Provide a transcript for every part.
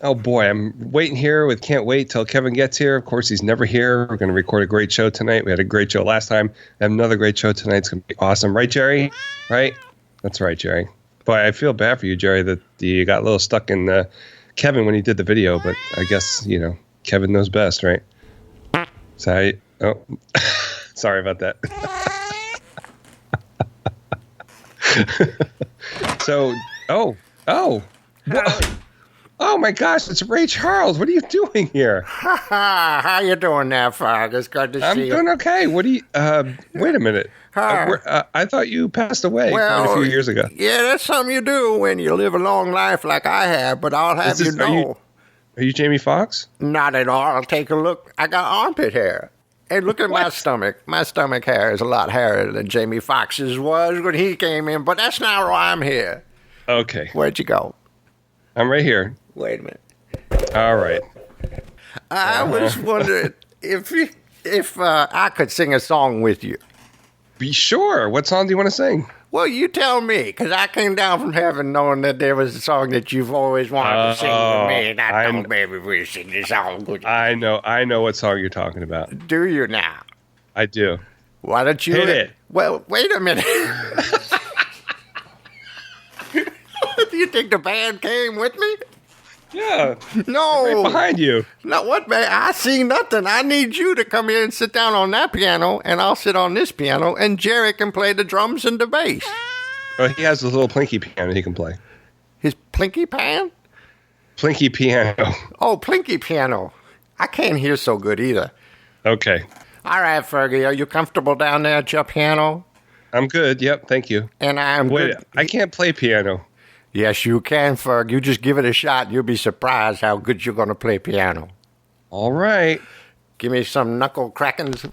Oh, boy. I'm waiting here with can't wait till Kevin gets here. Of course, he's never here. We're going to record a great show tonight. We had a great show last time. We have another great show tonight. It's going to be awesome. Right, Jerry? Right? That's right, Jerry. Boy, I feel bad for you, Jerry, that you got a little stuck in Kevin when he did the video. But I guess, Kevin knows best, right? Sorry. Oh, sorry about that. So, oh my gosh, it's Ray Charles. What are you doing here? How you doing now, Ferg? It's good to see you. I'm doing okay. What do you, wait a minute. I thought you passed away quite a few years ago. Yeah, that's something you do when you live a long life like I have, but I'll have you know. Are you Jamie Foxx? Not at all. I'll take a look. I got armpit hair. Hey, look at my stomach. My stomach hair is a lot hairier than Jamie Foxx's was when he came in, but that's not why I'm here. Okay. Where'd you go? I'm right here. Wait a minute. All right. I was wondering if I could sing a song with you. Be sure. What song do you want to sing? Well, you tell me, because I came down from heaven knowing that there was a song that you've always wanted to sing with me, and I know, baby, we sing this song with you. I know what song you're talking about. Do you now? I do. Why don't you... Hit it. Well, wait a minute. Do you think the band came with me? Yeah. No. Right behind you. No, what, man? I see nothing. I need you to come here and sit down on that piano, and I'll sit on this piano, and Jerry can play the drums and the bass. Oh, he has a little plinky piano he can play. His plinky pan? Plinky piano. Oh, plinky piano. I can't hear so good either. Okay. All right, Fergie, are you comfortable down there at your piano? I'm good. Yep, thank you. And I'm Wait, good. I can't play piano. Yes, you can, Ferg. You just give it a shot. You'll be surprised how good you're going to play piano. All right. Give me some knuckle crackings.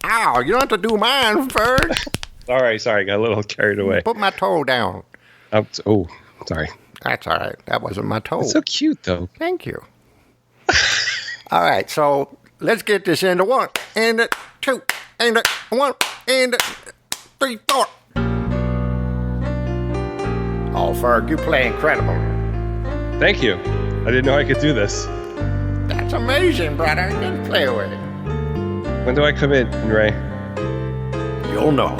Ow, you don't have to do mine, Ferg. Sorry. Got a little carried away. Put my toe down. Oh, sorry. That's all right. That wasn't my toe. It's so cute, though. Thank you. All right, so let's get this into 1 and 2 and 1 and 3, 4. Oh, Ferg, you play incredible. Thank you. I didn't know I could do this. That's amazing, brother. Just play with it. When do I come in, Ray? You'll know.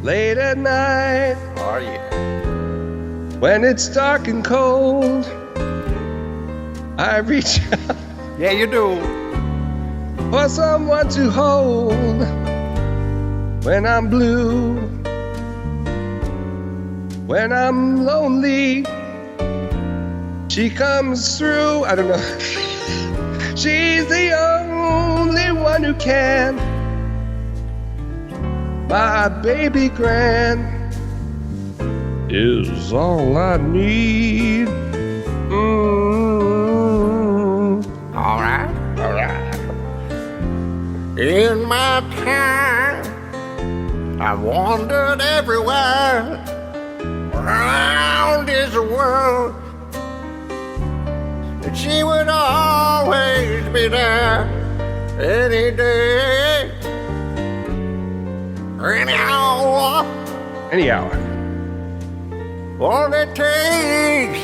Late at night. Oh, yeah. When it's dark and cold, I reach out. Yeah, you do. For someone to hold. When I'm blue. When I'm lonely. She comes through. I don't know. She's the only one who can. My baby Gran is all I need. All right. In my time, I wandered everywhere around this world. And she would always be there any day, any hour. Any hour. All it takes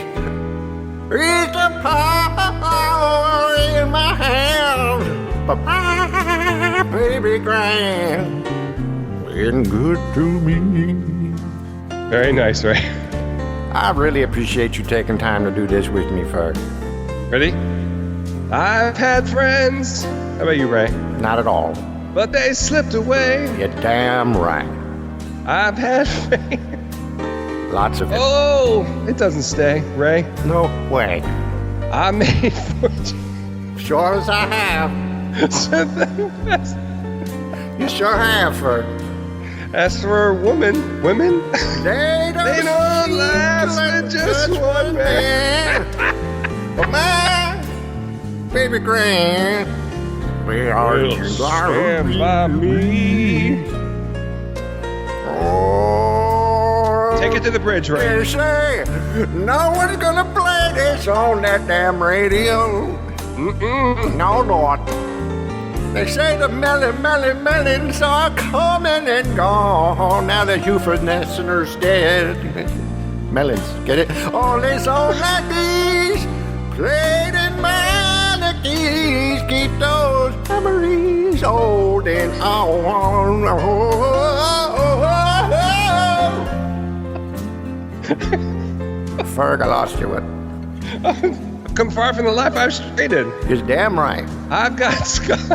is the power in my hand. But my baby Gran been good to me. Very nice, Ray. I really appreciate you taking time to do this with me, Ferg. Ready? I've had friends. How about you, Ray? Not at all. But they slipped away. You're damn right. I've had faith. Lots of it. Oh, it doesn't stay, Ray. No way. I made fortune. Sure as I have. You sure have, Ferg. As for women, They don't last with just one man. But my baby Gran, will stand by me. Oh, Take it to the bridge, Ray. they say no one's gonna play this on that damn radio. Mm-mm. No, Lord. They say the melons are coming and gone. Now that Huford Nessener's dead. Melons, get it? All these old ladies played in minor keys. Keep those memories old and on. Ferg, I lost you. What? Come far from the life I've traded. You're damn right. I've got scars.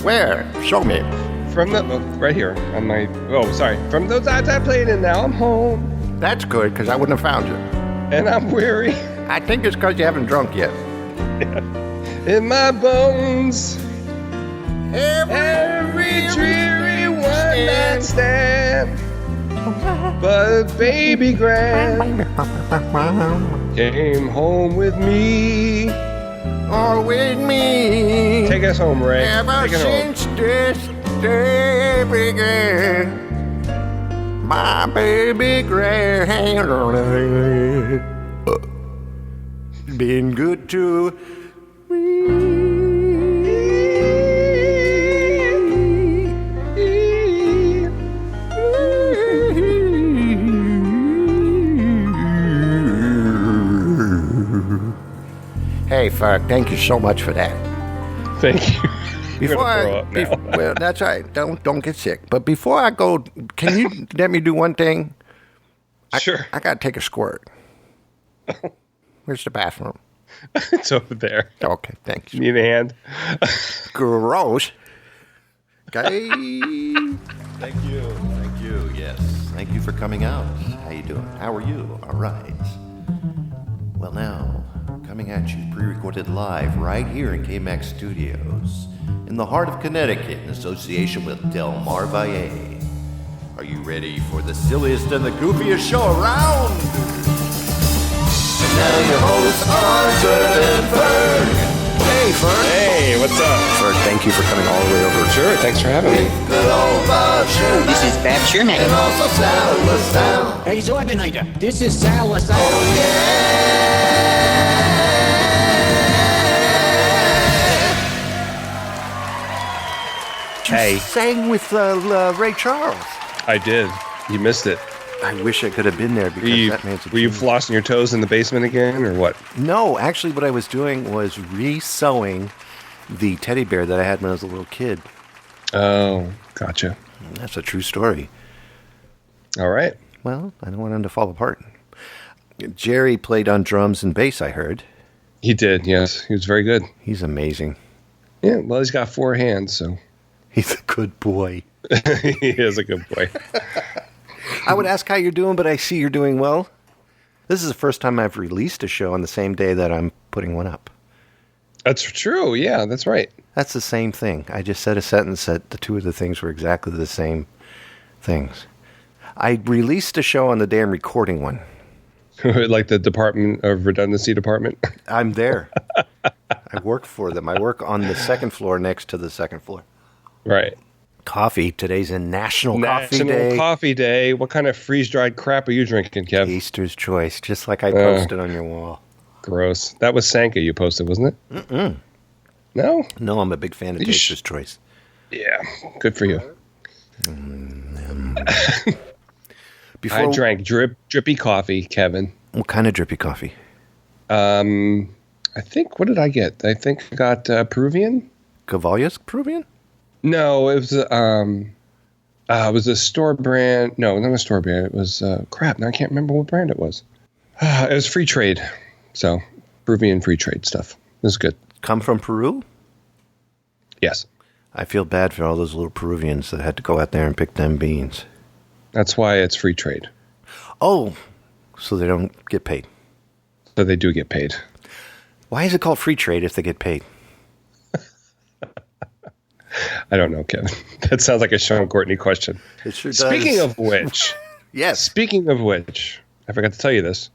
Where? Show me. From the right here on my. Oh, sorry. From those nights I played, and now I'm home. That's good, because I wouldn't have found you. And I'm weary. I think it's because you haven't drunk yet. In my bones. Every dreary one-night stand. But baby Gran came home with me. Or with me. Take us home, Ray. Ever since this day began, my baby Gran been good to me. Hey, Ferg, thank you so much for that. Thank you. Well, that's all right. Don't get sick. But before I go, can you let me do one thing? Sure. I got to take a squirt. Where's the bathroom? It's over there. Okay, thanks. Need a hand? Gross. Okay. Thank you. Yes. Thank you for coming out. How you doing? How are you? All right. Well, now, coming at you pre-recorded live right here in KMAX Studios in the heart of Connecticut in association with Del Mar Valle. Are you ready for the silliest and the goofiest show around? And now your hosts are Jordan Ferg. Hey, Ferg. Hey, what's up? Ferg, thank you for coming all the way over. Sure, thanks for having me. Good old Bob Sherman. This is Bab Sherman. And also Sal LaSalle. Hey, Zorbenator. This is Sal LaSalle. Oh, yeah. Hey. Sang with Ray Charles. I did. You missed it. I wish I could have been there because that man's a Were you genius. flossing your toes in the basement again, or what? No, actually, what I was doing was re-sewing the teddy bear that I had when I was a little kid. Oh, gotcha. That's a true story. All right. Well, I don't want him to fall apart. Jerry played on drums and bass, I heard. He did, yes. He was very good. He's amazing. Yeah, well, he's got 4 hands, so He's a good boy. he is a good boy. I would ask how you're doing, but I see you're doing well. This is the first time I've released a show on the same day that I'm putting one up. That's true. Yeah, that's right. That's the same thing. I just said a sentence that the two of the things were exactly the same things. I released a show on the day I'm recording one. Like the Department of Redundancy Department. I'm there. I work for them. I work on the second floor next to the second floor. Right. Coffee. Today's a National Coffee Day. National Coffee Day. What kind of freeze-dried crap are you drinking, Kev? Easter's Choice, just like I posted on your wall. Gross. That was Sanka you posted, wasn't it? Mm-mm. No? No, I'm a big fan of Taster's Choice. Yeah. Good for you. Before, I drank drippy coffee, Kevin. What kind of drippy coffee? I think, what did I get? I think I got Peruvian. Cavallia's Peruvian? No, it was a store brand. No, not a store brand. It was, crap, now I can't remember what brand it was. It was free trade. So, Peruvian free trade stuff. It was good. Come from Peru? Yes. I feel bad for all those little Peruvians that had to go out there and pick them beans. That's why it's free trade. Oh, so they don't get paid. So they do get paid. Why is it called free trade if they get paid? I don't know, Kevin. That sounds like a Sean Courtney question. It sure does. Speaking of which, yes. Speaking of which, I forgot to tell you this.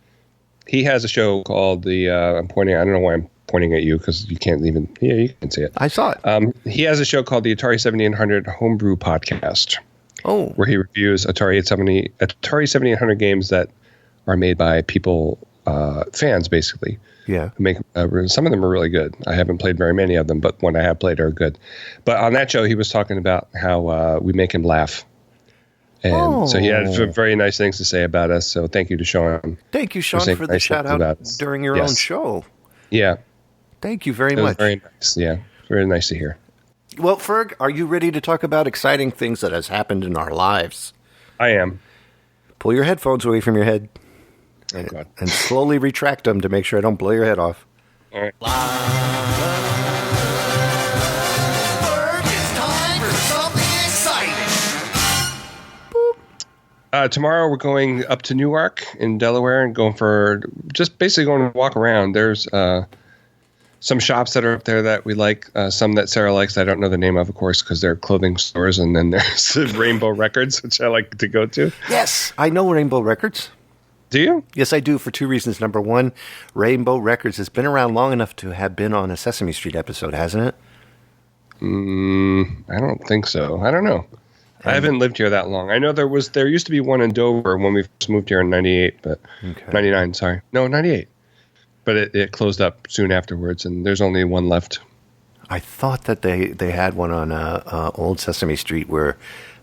He has a show called I don't know why I'm pointing at you because you can't even, you can see it. I saw it. He has a show called the Atari 7800 Homebrew Podcast. Oh. Where he reviews Atari 7800 games that are made by people, fans basically. Yeah. who make some of them are really good. I haven't played very many of them, but when I have played are good. But on that show, he was talking about how we make him laugh. And so he had very nice things to say about us. So thank you to Sean. Thank you, Sean, for the shout out during your own show. Yeah. Thank you very much. Very nice. Yeah. Very nice to hear. Well, Ferg, are you ready to talk about exciting things that has happened in our lives? I am. Pull your headphones away from your head and slowly retract them to make sure I don't blow your head off. All right. Ferg, it's time for something exciting. Tomorrow we're going up to Newark in Delaware and going to walk around. There's some shops that are up there that we like, some that Sarah likes. I don't know the name of course, because they're clothing stores. And then there's Rainbow Records, which I like to go to. Yes, I know Rainbow Records. Do you? Yes, I do, for two reasons. Number one, Rainbow Records has been around long enough to have been on a Sesame Street episode, hasn't it? I don't think so. I don't know. I haven't lived here that long. I know there used to be one in Dover when we first moved here in 98, but 99, sorry. No, 98. But it closed up soon afterwards, and there's only one left. I thought that they had one on Old Sesame Street where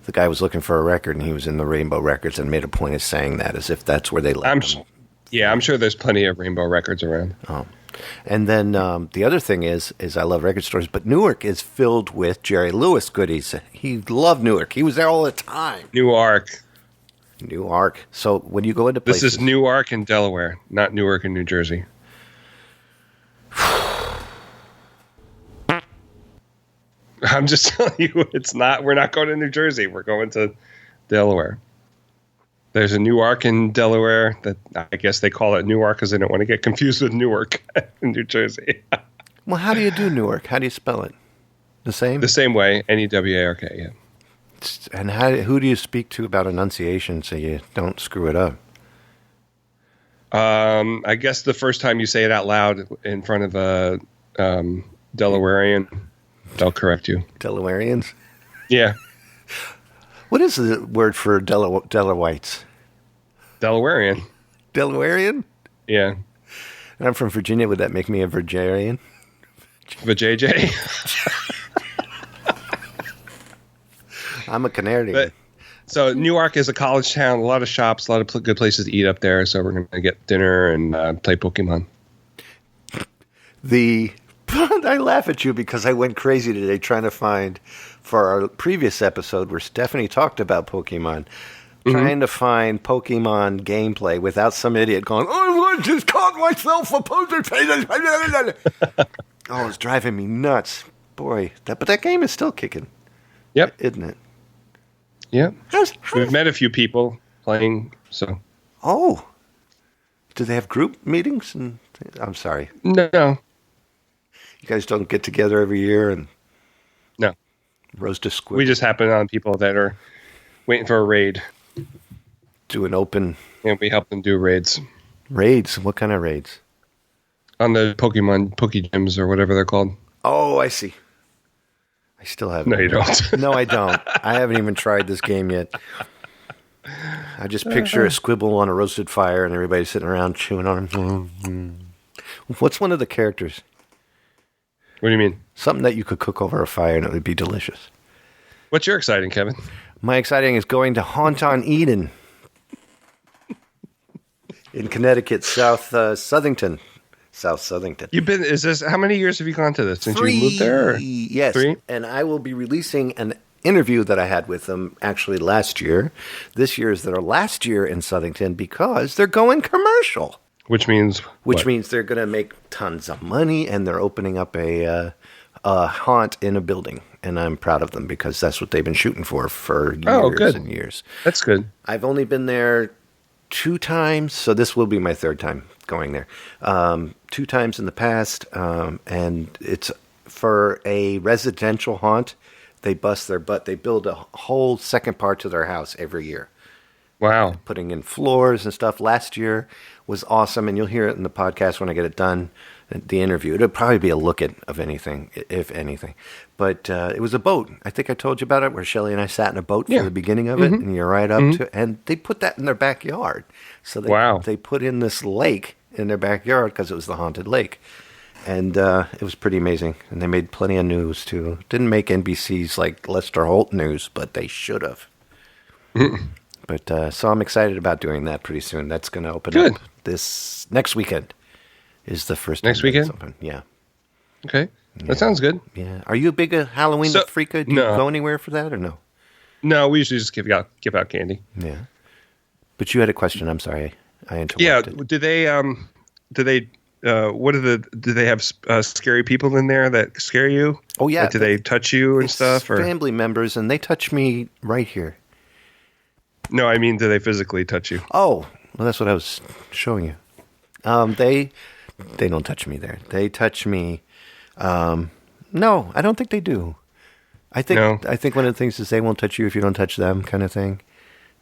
the guy was looking for a record, and he was in the Rainbow Records and made a point of saying that as if that's where they left him. Yeah, I'm sure there's plenty of Rainbow Records around. Oh. And then the other thing is I love record stores, but Newark is filled with Jerry Lewis goodies. He loved Newark. He was there all the time. Newark. So when you go into places... This is Newark in Delaware, not Newark in New Jersey. I'm just telling you, it's not. We're not going to New Jersey. We're going to Delaware. There's a Newark in Delaware that I guess they call it Newark because they don't want to get confused with Newark in New Jersey. Well, how do you do Newark? How do you spell it? The same? The same way, Newark, yeah. And who do you speak to about enunciation so you don't screw it up? I guess the first time you say it out loud in front of a Delawarean, they'll correct you. Delawareans? Yeah. What is the word for Delawites? Delawarean. Delawarean? Yeah. And I'm from Virginia. Would that make me a Virginian? Vajayjay? I'm a Canadian. So Newark is a college town, a lot of shops, a lot of good places to eat up there. So we're going to get dinner and play Pokemon. I laugh at you because I went crazy today trying to find, for our previous episode where Stephanie talked about Pokemon, trying to find Pokemon gameplay without some idiot going, I just caught myself a Pokemon. Oh, it's driving me nuts. Boy, but that game is still kicking. Yep. Isn't it? Yeah. We've met a few people playing, so. Oh. Do they have group meetings? I'm sorry. No. You guys don't get together every year and no roast a squid. We just happen on people that are waiting for a raid. Do an open. And we help them do raids. Raids? What kind of raids? On the Pokemon Pokegems or whatever they're called. Oh, I see. I still haven't. No, you don't. No, I don't. I haven't even tried this game yet. I just picture a squibble on a roasted fire and everybody sitting around chewing on them. What's one of the characters? What do you mean? Something that you could cook over a fire and it would be delicious. What's your exciting, Kevin? My exciting is going to Haunt on Eden in Connecticut, South Southington. You've been? How many years have you gone to this since you moved there? Or? Yes, 3? And I will be releasing an interview that I had with them actually last year. This year is their last year in Southington because they're going commercial. Which means they're going to make tons of money, and they're opening up a haunt in a building. And I'm proud of them because that's what they've been shooting for years and years. That's good. I've only been there 2 times, so this will be my 3rd time going there. 2 times in the past, and it's for a residential haunt. They bust their butt. They build a whole second part to their house every year. Wow. Putting in floors and stuff. Last year was awesome, and you'll hear it in the podcast when I get it done, the interview. It'll probably be a look at of anything, if anything. But it was a boat. I think I told you about it, where Shelly and I sat in a boat for the beginning of it, and you're right up to, and they put that in their backyard. So they put in this lake in their backyard because it was the haunted lake. And it was pretty amazing. And they made plenty of news, too. Didn't make NBC's, like, Lester Holt news, but they should have. But so I'm excited about doing that pretty soon. That's going to open up this next weekend is the first. Next weekend? Yeah. Okay. That sounds good. Yeah. Are you a big Halloween freak? Do you go anywhere for that or no? No, we usually just give out candy. Yeah. But you had a question. I'm sorry. I interrupted. Yeah. Do they have scary people in there that scare you? Oh, yeah. Like, do they touch you and stuff? Or family members, and they touch me right here. No, I mean, do they physically touch you? Oh, well, that's what I was showing you. They don't touch me there. They touch me. No, I don't think they do. I think one of the things is they won't touch you if you don't touch them, kind of thing.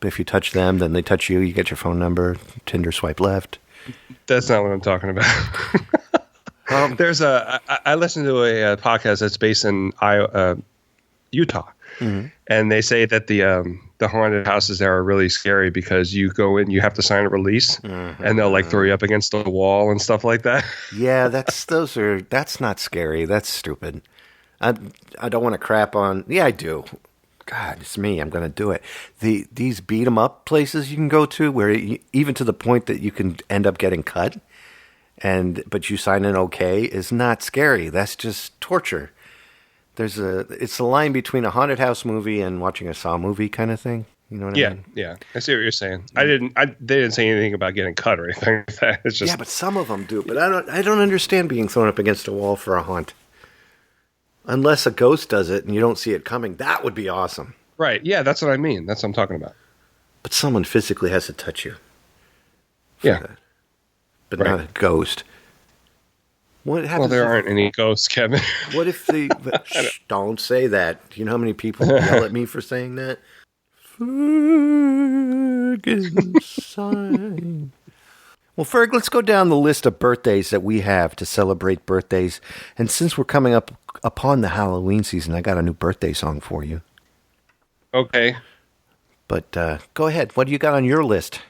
But if you touch them, then they touch you. You get your phone number. Tinder swipe left. That's not what I'm talking about. I listened to a podcast that's based in Utah, and they say that the haunted houses there are really scary because you go in, you have to sign a release, and they'll like throw you up against the wall and stuff like that. Yeah, that's not scary. That's stupid. I don't want to crap on. Yeah, I do. God, it's me. I'm going to do it. These beat 'em up places you can go to, where even to the point that you can end up getting cut, but you sign an okay, is not scary. That's just torture. It's a line between a haunted house movie and watching a Saw movie kind of thing. You know what I mean? Yeah. I see what you're saying. They didn't say anything about getting cut or anything like that. It's just, yeah, but some of them do. But I don't understand being thrown up against a wall for a haunt. Unless a ghost does it and you don't see it coming, that would be awesome. Right. Yeah, that's what I mean. That's what I'm talking about. But someone physically has to touch you. Yeah. That. But not a ghost. What happens? Well, there aren't any ghosts, Kevin. What if don't say that. Do you know how many people yell at me for saying that? Ferg inside. Well, Ferg, let's go down the list of birthdays that we have to celebrate birthdays. And since we're coming up upon the Halloween season, I got a new birthday song for you. Okay. But go ahead. What do you got on your list?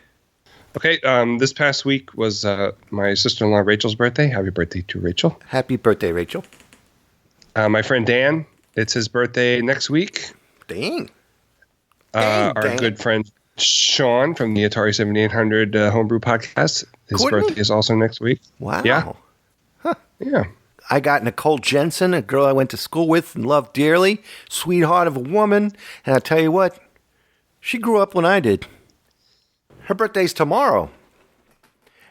Okay. This past week was my sister-in-law Rachel's birthday. Happy birthday to Rachel. Happy birthday, Rachel. My friend Dan, it's his birthday next week. Dang. Our good friend Sean from the Atari 7800 Homebrew podcast. His birthday is also next week. Wow. Yeah. Huh. Yeah. I got Nicole Jensen, a girl I went to school with and loved dearly. Sweetheart of a woman. And I'll tell you what, she grew up when I did. Her birthday's tomorrow.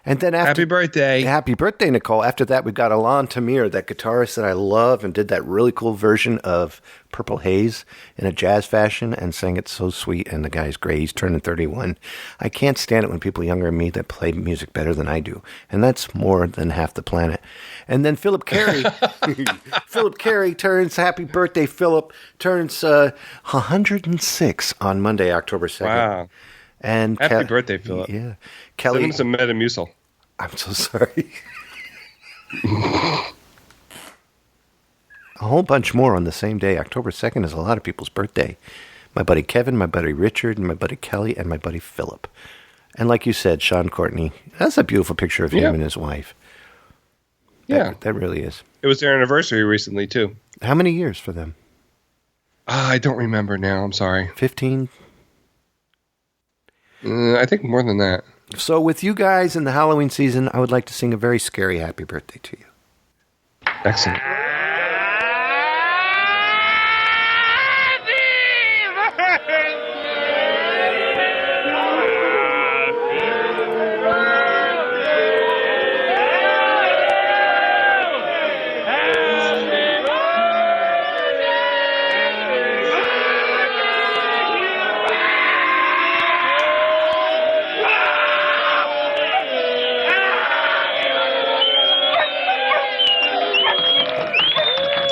And then happy birthday. Happy birthday, Nicole. After that, we've got Alon Tamir, that guitarist that I love and did that really cool version of Purple Haze in a jazz fashion and sang it so sweet. And the guy's great. He's turning 31. I can't stand it when people younger than me that play music better than I do. And that's more than half the planet. And then Philip Carey. Philip Carey turns, happy birthday, Philip, turns 106 on Monday, October 2nd. Wow. And happy birthday, Philip. Yeah. Kelly. Send him some Metamucil. I'm so sorry. A whole bunch more on the same day. October 2nd is a lot of people's birthday. My buddy Kevin, my buddy Richard, and my buddy Kelly, and my buddy Philip. And like you said, Sean Courtney. That's a beautiful picture of him and his wife. Yeah. That really is. It was their anniversary recently, too. How many years for them? I don't remember now. I'm sorry. 15? I think more than that. So with you guys in the Halloween season, I would like to sing a very scary happy birthday to you. Excellent.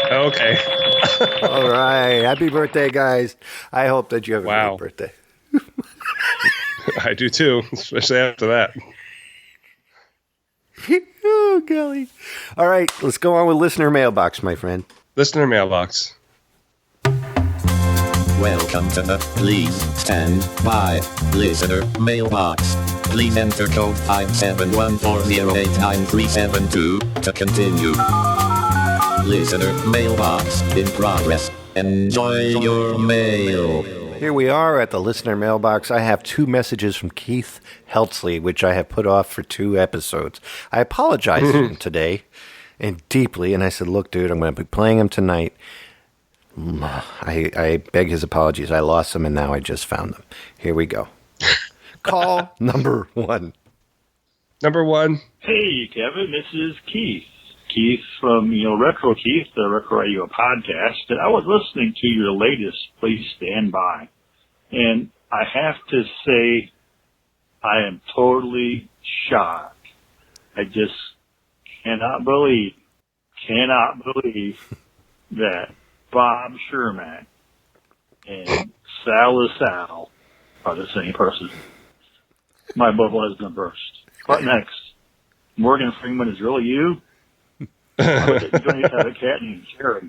Okay. All right. Happy birthday, guys. I hope that you have a great birthday. I do too, especially after that. Oh, golly. All right. Let's go on with listener mailbox, my friend. Listener mailbox. Welcome to the Please Stand By Listener Mailbox. Please enter code 571408937 to continue. Listener mailbox in progress. Enjoy your mail. Here we are at the listener mailbox. I have 2 messages from Keith Heltzley, which I have put off for 2 episodes. I apologized to him today, and deeply, and I said, look, dude, I'm going to be playing him tonight. I beg his apologies. I lost them, and now I just found them. Here we go. Call number 1. Number 1. Hey, Kevin, this is Keith. Keith from, Retro Keith, the Retro Radio podcast. And I was listening to your latest, Please Stand By. And I have to say, I am totally shocked. I just cannot believe that Bob Sherman and Sal LaSalle are the same person. My bubble has been burst. What next? Morgan Freeman is really you? I bet you don't even have a cat named Jerry.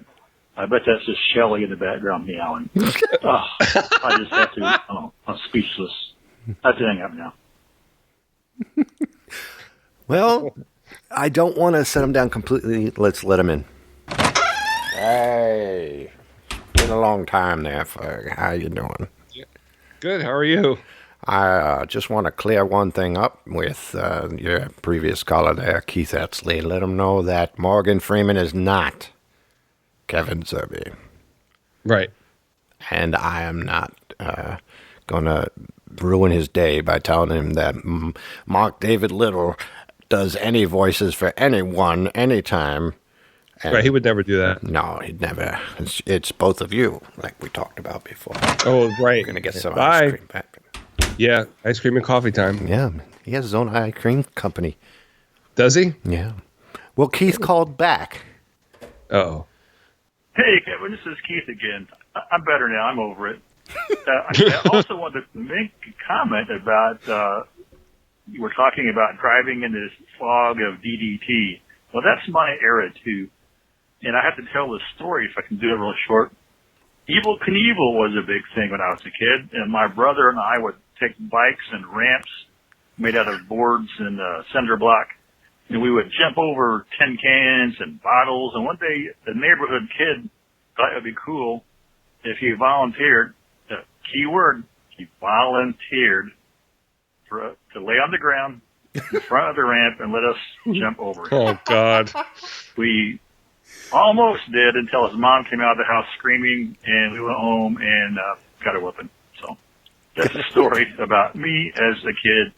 I bet that's just Shelly in the background meowing. I just have to, I'm speechless. I have to hang up now. Well, I don't want to set him down completely. Let's let him in. Hey, been a long time there, Ferg. How you doing? Good. How are you? I just want to clear one thing up with your previous caller there, Keith Heltzley. Let him know that Morgan Freeman is not Kevin Zerbe. Right. And I am not going to ruin his day by telling him that Mark David Little does any voices for anyone, anytime. And right, he would never do that. No, he'd never. It's both of you, like we talked about before. Oh, right. We're going to get some Bye. ice cream back. Yeah, ice cream and coffee time. Yeah, he has his own ice cream company. Does he? Yeah. Well, Keith called back. Uh-oh. Hey, Kevin, this is Keith again. I'm better now. I'm over it. I also wanted to make a comment about, you were talking about driving in this fog of DDT. Well, that's my era, too. And I have to tell this story if I can do it real short. Evel Knievel was a big thing when I was a kid, and my brother and I would take bikes and ramps made out of boards and cinder block, and we would jump over tin cans and bottles. And one day, the neighborhood kid thought it would be cool if he volunteered, the key word, he volunteered to lay on the ground in front of the ramp and let us jump over it. Oh, God. We almost did until his mom came out of the house screaming, and we went home and got a whooping. So that's a story about me as a kid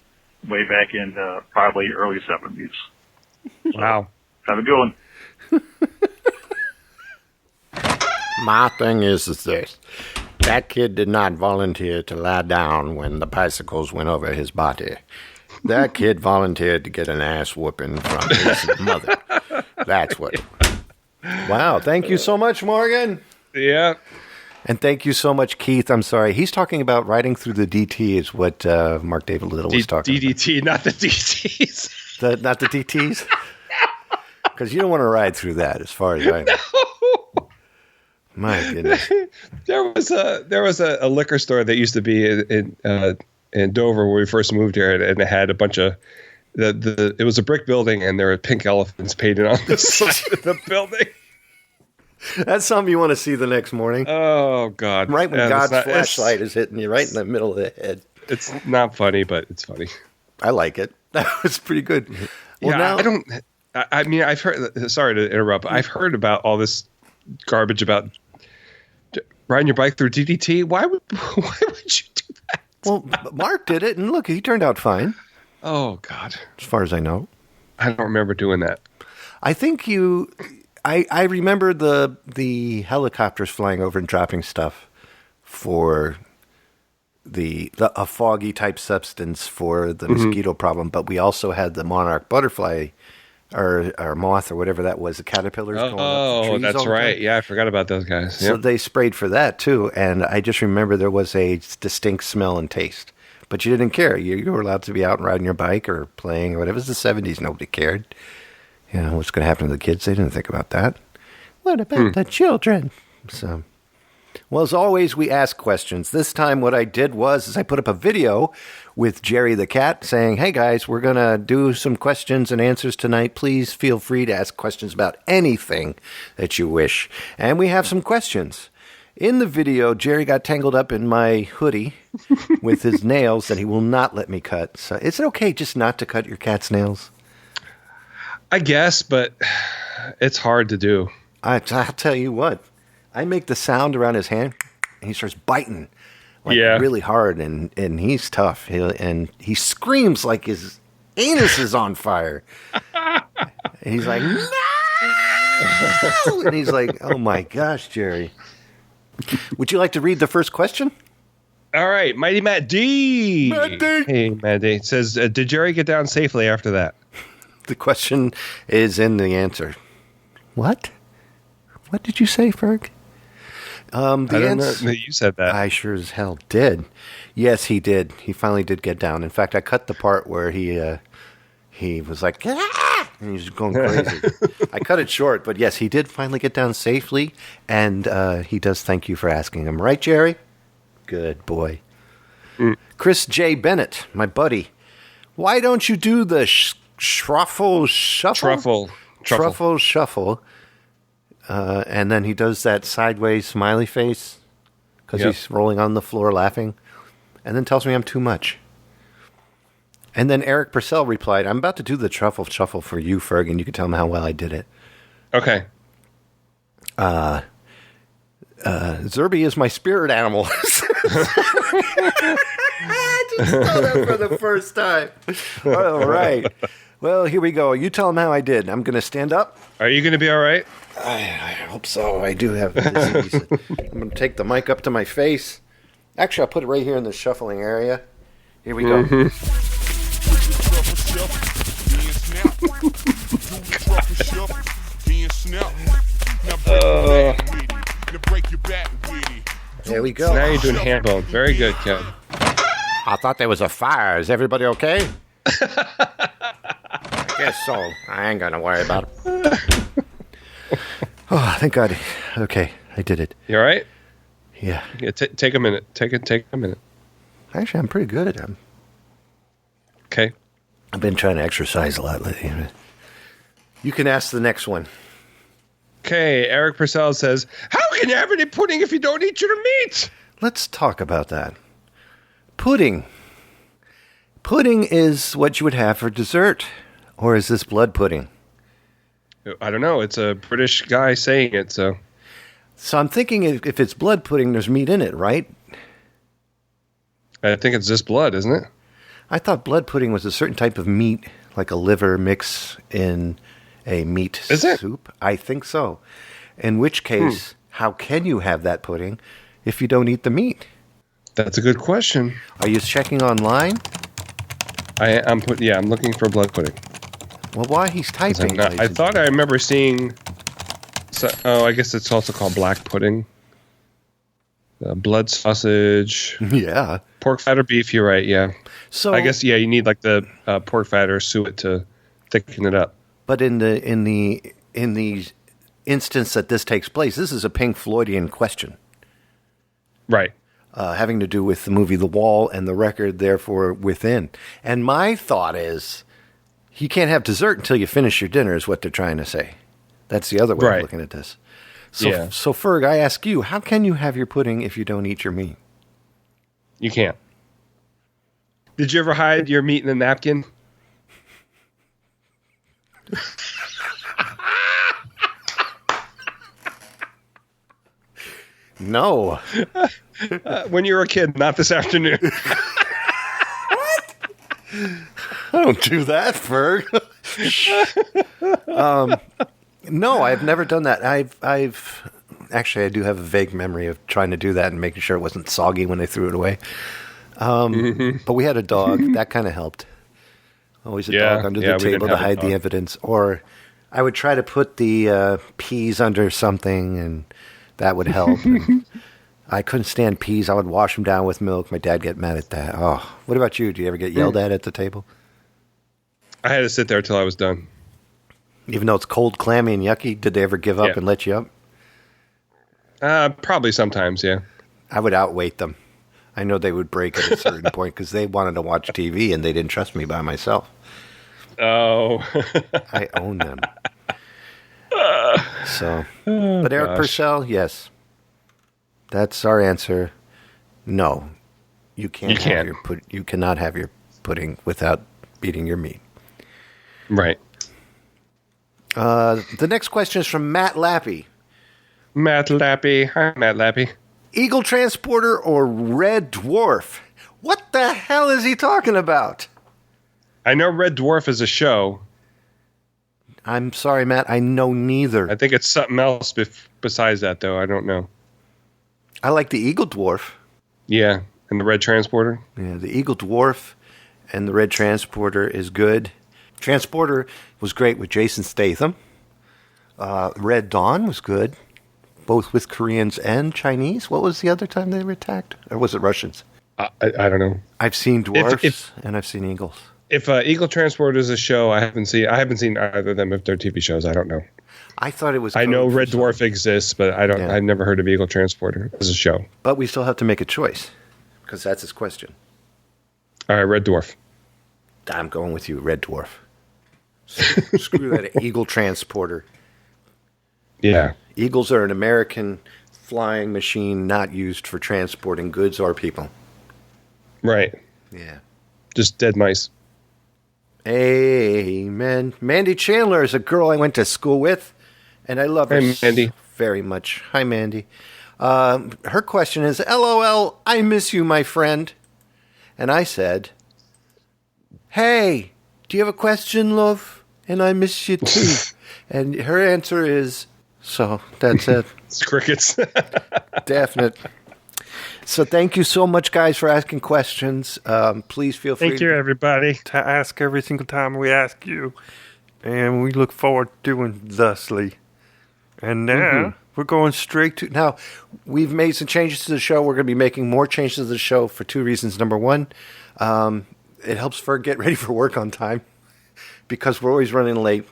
way back in probably early 70s. Wow. Have a good one. My thing is this. That kid did not volunteer to lie down when the bicycles went over his body. That kid volunteered to get an ass whooping from his mother. That's what. Wow. Thank you so much, Morgan. Yeah. And thank you so much, Keith. I'm sorry. He's talking about riding through the DT is what Mark David Little was talking DDT, not the DTs. about. Not the DTs? Because you don't want to ride through that as far as I know. My goodness. There was a liquor store that used to be in Dover where we first moved here, and it had a bunch of it was a brick building, and there were pink elephants painted on the side of the building. That's something you want to see the next morning. Oh, God. Right when God's flashlight is hitting you right in the middle of the head. It's not funny, but it's funny. I like it. That was pretty good. Well, yeah, now, I mean, I've heard, sorry to interrupt, but I've heard about all this garbage about riding your bike through DDT. Why would you do that? Well, Mark did it, and look, he turned out fine. Oh, God. As far as I know. I don't remember doing that. I think I remember the helicopters flying over and dropping stuff for a foggy type substance for the mosquito problem, but we also had the monarch butterfly or moth or whatever that was, the caterpillars going up the trees. That's right. Yeah, I forgot about those guys. So they sprayed for that too, and I just remember there was a distinct smell and taste. But you didn't care. You were allowed to be out and riding your bike or playing or whatever. It was the 70s. Nobody cared. You know, what's going to happen to the kids? They didn't think about that. What about the children? So, Well, as always, we ask questions. This time what I did was I put up a video with Jerry the cat saying, hey guys, we're going to do some questions and answers tonight. Please feel free to ask questions about anything that you wish. And we have some questions. In the video, Jerry got tangled up in my hoodie with his nails that he will not let me cut. So is it okay just not to cut your cat's nails? I guess, but it's hard to do. I'll tell you what. I make the sound around his hand, and he starts biting really hard, and he's tough. He screams like his anus is on fire. And he's like, no! And he's like, oh my gosh, Jerry. Would you like to read the first question? All right, Mighty Matt D. Matt D. Hey, Matt D. It says, did Jerry get down safely after that? The question is in the answer. What? What did you say, Ferg? I don't know. You said that. I sure as hell did. Yes, he did. He finally did get down. In fact, I cut the part where he was like, ah! And he was going crazy. I cut it short, but yes, he did finally get down safely, and he does thank you for asking him. Right, Jerry? Good boy. Chris J. Bennett, my buddy. Why don't you do the truffle shuffle? Truffle shuffle. And then he does that sideways smiley face because he's rolling on the floor laughing, and then tells me I'm too much. And then Eric Purcell replied, I'm about to do the truffle shuffle for you, Ferg, and you can tell him how well I did it. Okay. Zerby is my spirit animal. I just saw that for the first time. All right. Well, here we go. You tell him how I did. I'm going to stand up. Are you going to be all right? I hope so. I do have disease. I'm going to take the mic up to my face. Actually, I'll put it right here in the shuffling area. Here we go. There we go. So now you're doing handbone. Very good, Ken. I thought there was a fire. Is everybody okay? I guess so. I ain't going to worry about it. Oh, thank God. Okay, I did it. You all right? Yeah. Take a minute. Take a minute. Actually, I'm pretty good at them. Okay. I've been trying to exercise a lot lately. You can ask the next one. Okay, Eric Purcell says, how can you have any pudding if you don't eat your meat? Let's talk about that. Pudding. Pudding is what you would have for dessert. Or is this blood pudding? I don't know. It's a British guy saying it, so. So I'm thinking if it's blood pudding, there's meat in it, right? I think it's just blood, isn't it? I thought blood pudding was a certain type of meat, like a liver mix in a meat soup. I think so. In which case, how can you have that pudding if you don't eat the meat? That's a good question. Are you checking online? I'm looking for blood pudding. Well, while he's typing, I thought I remember seeing. I guess it's also called black pudding. Blood sausage. Yeah. Pork fat or beef. You're right. Yeah. So I guess you need like the pork fat or suet to thicken it up. But in the instance that this takes place, this is a Pink Floydian question, right? Having to do with the movie The Wall and the record, therefore within. And my thought is, you can't have dessert until you finish your dinner. Is what they're trying to say. That's the other way of looking at this. So, so Ferg, I ask you, how can you have your pudding if you don't eat your meat? You can't. Did you ever hide your meat in a napkin? No. When you were a kid, not this afternoon. What? I don't do that, Ferg. No, I've never done that. I've actually, I do have a vague memory of trying to do that and making sure it wasn't soggy when they threw it away. But we had a dog. That kind of helped. Always a dog under the table to hide the evidence. Or I would try to put the peas under something, and that would help. I couldn't stand peas. I would wash them down with milk. My dad get mad at that. Oh, what about you? Do you ever get yelled at the table? I had to sit there till I was done. Even though it's cold, clammy, and yucky, did they ever give up and let you up? Probably sometimes, yeah. I would outweight them. I know they would break at a certain point because they wanted to watch TV and they didn't trust me by myself. Oh. I own them. But Eric Purcell, yes. That's our answer. No. You can't. You cannot have your pudding without eating your meat. Right. The next question is from Matt Lappy. Matt Lappy. Hi, Matt Lappy. Eagle Transporter or Red Dwarf? What the hell is he talking about? I know Red Dwarf is a show. I'm sorry, Matt. I know neither. I think it's something else besides that, though. I don't know. I like the Eagle Dwarf. Yeah, and the Red Transporter. Yeah, the Eagle Dwarf and the Red Transporter is good. Transporter was great with Jason Statham. Red Dawn was good, both with Koreans and Chinese. What was the other time they were attacked? Or was it Russians? I don't know. I've seen dwarfs and I've seen eagles. If Eagle Transporter is a show, I haven't seen either of them if they're TV shows. I don't know. I thought it was. I know Red Dwarf exists, but I don't. Yeah. I've never heard of Eagle Transporter as a show. But we still have to make a choice because that's his question. All right, Red Dwarf. I'm going with you, Red Dwarf. Screw that Eagle Transporter. Yeah. Eagles are an American flying machine not used for transporting goods or people. Right. Yeah. Just dead mice. Amen. Mandy Chandler is a girl I went to school with, and I love her Mandy. very much. Hi, Mandy. Her question is, LOL, I miss you, my friend. And I said, hey, do you have a question, love? And I miss you, too. And her answer is, so that's it. It's crickets. Definite. So thank you so much, guys, for asking questions. Please feel free. Thank you, everybody, to ask every single time we ask you. And we look forward to doing thusly. And now we're going straight to... Now, we've made some changes to the show. We're going to be making more changes to the show for two reasons. Number one, it helps Ferg get ready for work on time because we're always running late.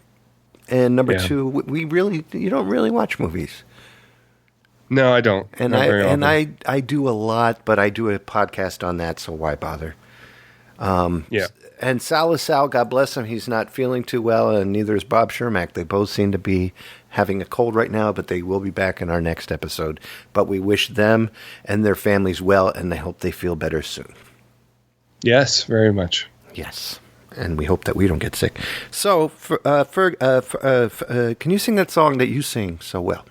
And number two, you don't really watch movies. No, I don't. And I do a lot, but I do a podcast on that, so why bother? Yeah. And Sal, God bless him, he's not feeling too well, and neither is Bob Shermack. They both seem to be having a cold right now, but they will be back in our next episode. But we wish them and their families well, and I hope they feel better soon. Yes, very much. Yes. And we hope that we don't get sick. So, Ferg, can you sing that song that you sing so well?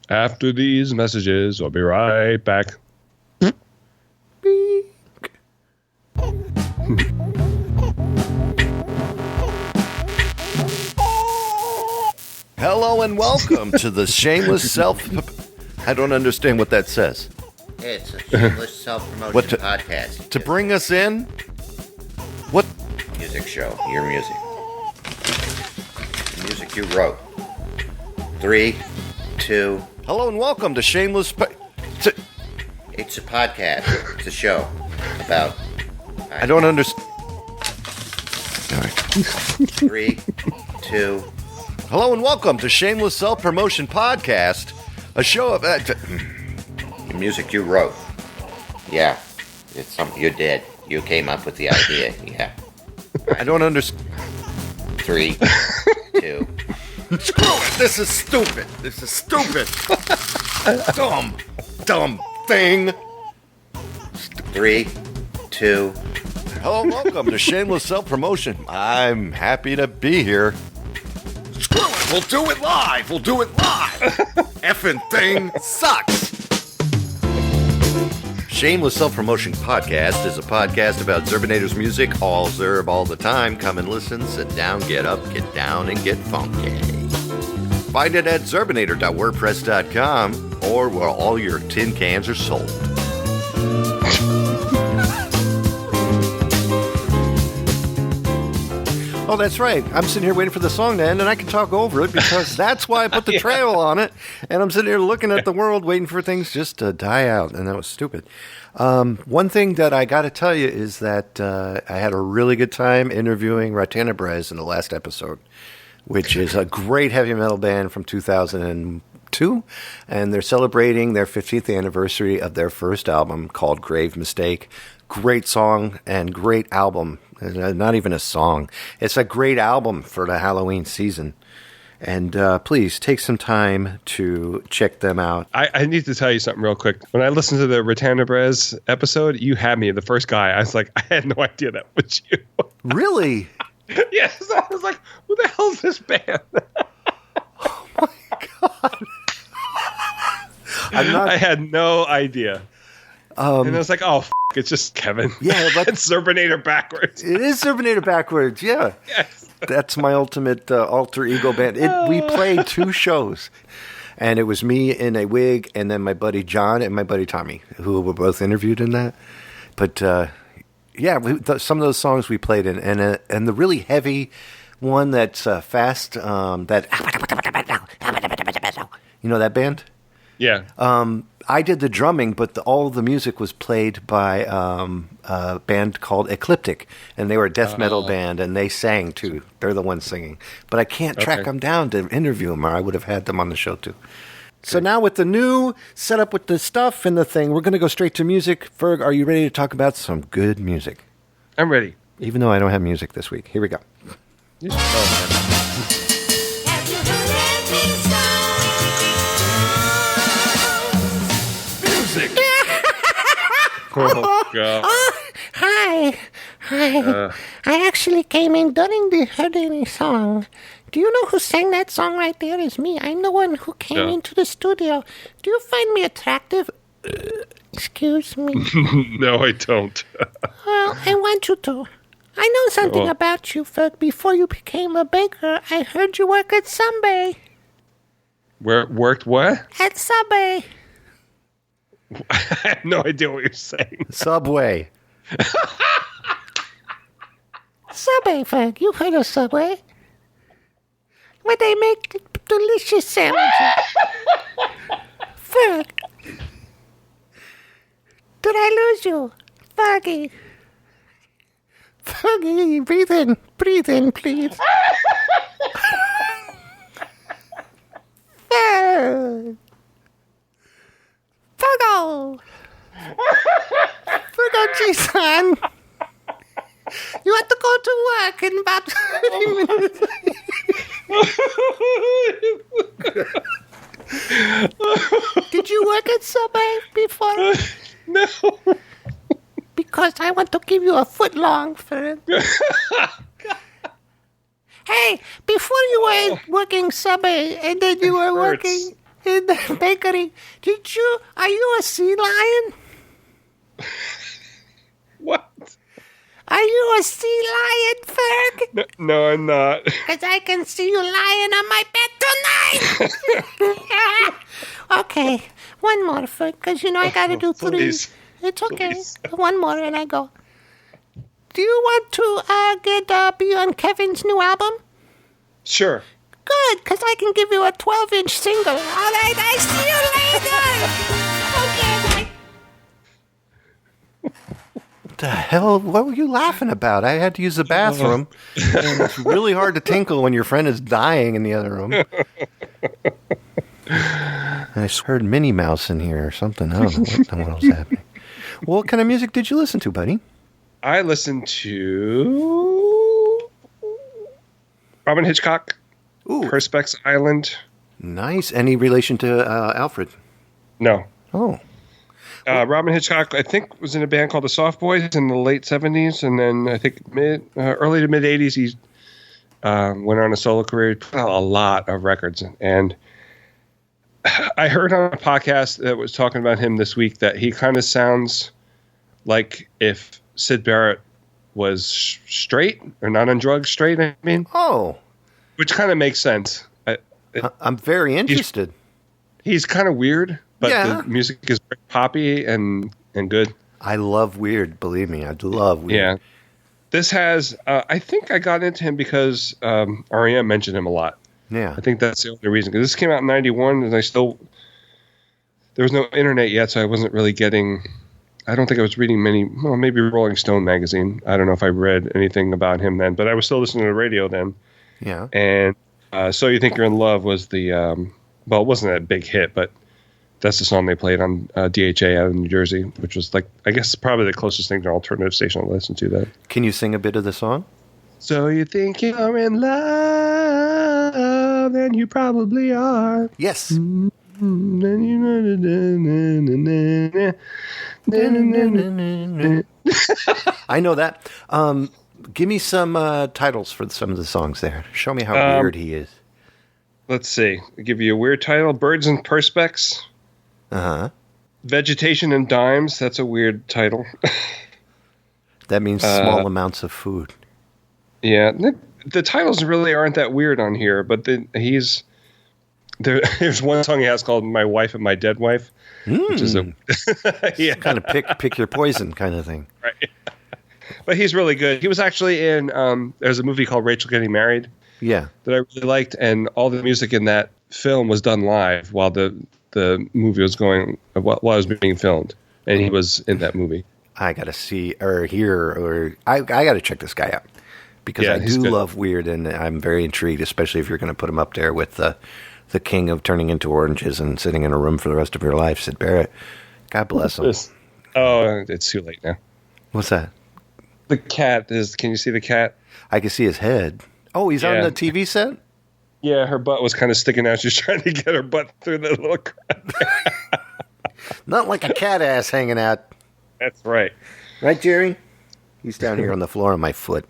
After these messages, I'll be right back. Hello and welcome to the Shameless Self... I don't understand what that says. It's a shameless self-promotion podcast. To bring us in? What? Music show. Your music. The music you wrote. 3, 2... Hello and welcome to Shameless... It's a podcast. It's a show about... I don't understand. All right. 3, 2... Hello and welcome to Shameless Self-Promotion Podcast, a show of... The music you wrote. Yeah. It's something you did. You came up with the idea. Yeah. I don't understand. 3, 2... Screw it! This is stupid! This is stupid! Dumb thing! 3, 2... Hello and welcome to Shameless Self-Promotion. I'm happy to be here. Screw it! We'll do it live! Effing thing sucks! Shameless Self-Promotion Podcast is a podcast about Zerbinator's music, all Zerb, all the time. Come and listen, sit down, get up, get down, and get funky. Find it at zerbinator.wordpress.com or where all your tin cans are sold. Oh, that's right. I'm sitting here waiting for the song to end, and I can talk over it because that's why I put the trail on it. And I'm sitting here looking at the world, waiting for things just to die out, and that was stupid. One thing that I got to tell you is that I had a really good time interviewing Ratenebrez in the last episode, which is a great heavy metal band from 2000 and 2, and they're celebrating their 50th anniversary of their first album called Grave Mistake. Great song and great album. Not even a song. It's a great album for the Halloween season. And please take some time to check them out. I need to tell you something real quick. When I listened to the Ratana Brez episode, you had me, the first guy. I was like, I had no idea that was you. Really? Yes. I was like, who the hell is this band? Oh, my God. I had no idea. And I was like, oh, it's just Kevin. Yeah, but it's Zerbinator backwards. It is Zerbinator backwards, yeah. Yes. That's my ultimate alter ego band. We played 2 shows, and it was me in a wig, and then my buddy John and my buddy Tommy, who were both interviewed in that. But some of those songs we played in, and the really heavy one that's fast, that you know that band? Yeah. I did the drumming, but all the music was played by a band called Ecliptic, and they were a death metal band, and they sang too. They're the ones singing. But I can't track them down to interview them, or I would have had them on the show too. So now with the new setup with the stuff and the thing, we're going to go straight to music. Ferg, are you ready to talk about some good music? I'm ready. Even though I don't have music this week. Here we go. Music. Oh, God. Hi. I actually came in during the Houdini song. Do you know who sang that song right there? Is me. I'm the one who came into the studio. Do you find me attractive? Excuse me. No, I don't. Well, I want you to. I know something about you, Ferg. Before you became a baker, I heard you work at Subway. Worked what? At Subway. I have no idea what you're saying. Subway. Subway, Ferg. You've heard of Subway. Where they make delicious sandwiches. Ferg. Did I lose you? Fergie. Fergie, breathe in, please. Ferg. Fergo! Fergo, G-son! You have to go to work in about 30 minutes. Did you work at Subway before? No. Because I want to give you a foot long, Ferg. Hey, before you were working Subway and then you were working in the bakery, are you a sea lion? What? Are you a sea lion, Ferg? No, I'm not. Because I can see you lying on my bed tonight. Okay, one more, Ferg, because I got to do 3. Please. It's okay. Please. One more and I go. Do you want to be on Kevin's new album? Sure. Good, because I can give you a 12-inch single. All right, I see you later. Okay, bye. What the hell? What were you laughing about? I had to use the bathroom. And it's really hard to tinkle when your friend is dying in the other room. I heard Minnie Mouse in here or something. I don't know what the hell's happening. Well, what kind of music did you listen to, buddy? I listened to Robin Hitchcock, Perspex Island. Nice. Any relation to Alfred? No. Oh. Robin Hitchcock, I think, was in a band called the Soft Boys in the late 70s, and then I think early to mid 80s he went on a solo career, put out a lot of records. And I heard on a podcast that was talking about him this week that he kind of sounds like if Syd Barrett was straight or not on drugs straight, I mean. Oh. Which kind of makes sense. I'm very interested. He's kind of weird, but the music is very poppy and good. I love weird, believe me. I love weird. Yeah. This has, I think I got into him because REM mentioned him a lot. Yeah. I think that's the only reason. Because this came out in 91, and there was no internet yet, so I wasn't really getting, I don't think I was reading maybe Rolling Stone magazine. I don't know if I read anything about him then, but I was still listening to the radio then. Yeah. And So You Think You're in Love was the well, it wasn't a big hit, but that's the song they played on DHA out of New Jersey, which was like, I guess, probably the closest thing to an alternative station I listened to that. Can you sing a bit of the song? So you think you're in love, and you probably are. Yes. I know that. Give me some titles for some of the songs there. Show me how weird he is. Let's see. I'll give you a weird title. Birds and Perspex. Uh-huh. Vegetation and Dimes. That's a weird title. That means small amounts of food. Yeah. The titles really aren't that weird on here, but there's one song he has called My Wife and My Dead Wife, which is yeah. Kind of pick your poison kind of thing. Right. But he's really good. He was actually in there's a movie called Rachel Getting Married. Yeah. That I really liked, and all the music in that film was done live while the movie was going, while it was being filmed, and he was in that movie. I gotta see or hear, or I gotta check this guy out because I do love weird, and I'm very intrigued, especially if you're going to put him up there with the king of turning into oranges and sitting in a room for the rest of your life, Sid Barrett. God bless him. Oh, it's too late now. What's that? The cat is. Can you see the cat? I can see his head. Oh, he's on the TV set? Yeah, her butt was kind of sticking out. She's trying to get her butt through the little crack. Not like a cat ass hanging out. That's right. Right, Jerry? He's down here on the floor on my foot.